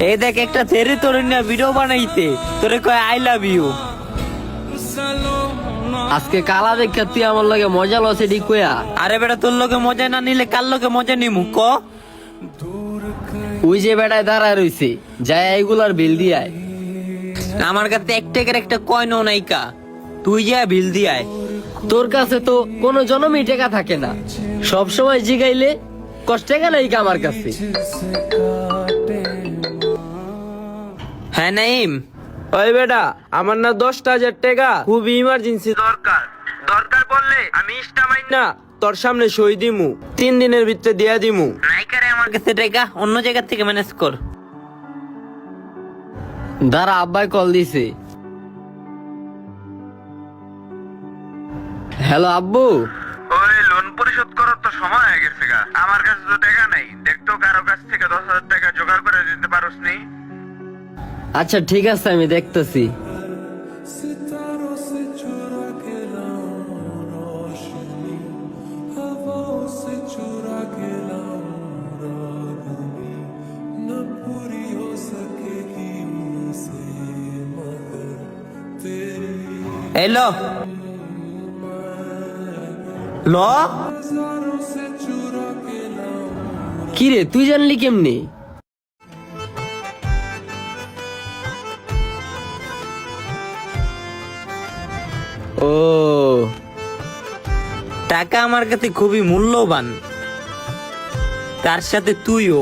এই দেখ একটা ছেড়ে তোর না ভিডিও বানাইতে তোরে কয় আই লাভ ইউ। আজকে কালা দেখা তুই আমার লগে মজা লসে ঠিক কয়া। আরে বেটা তোর লোকে মজা না নিলে কার লোকে মজা নিমু ক। ওই যে বেটায় দাঁড়ায় রইছে যায় এইগুলার বিল দিয়ায়। আমার কাছে এক টাকার একটা কয়েনও নাইকা, তুই যা বিল দিয়ায়। তোর কাছে তো কোনো জনমই টাকা থাকে না, সব সময় জিগাইলে কষ্ট টাকা নাই আমার কাছে। হ্যাঁ নাইম, ওই বেটা আমার না 10,000 টাকা খুব ইমার্জেন্সি দরকার। দরকার পড়লে আমি ইস্টামাই না তোর সামনে সই দিমু, 3 দিনের ভিতরে দিয়া দিমু। নাইকারে আমার কাছে টাকা, অন্য জায়গা থেকে ম্যানেজ কর। দাঁড়া আব্বাই কল দিছে। হ্যালো আব্বু। ওই লোন পরিশোধ করার তো সময় হয়ে গেছে গা, আমার কাছে তো টাকা নাই। দেখতো কারো কাছ থেকে 10,000 টাকা জোগাড় করে দিতে পারোস নি? আচ্ছা ঠিক আছে আমি দেখতেছি। এই লো লো। কি রে তুই জানলি কেমনি? ও টাকা আমার কাছে খুবই মূল্যবান, তার সাথে তুইও।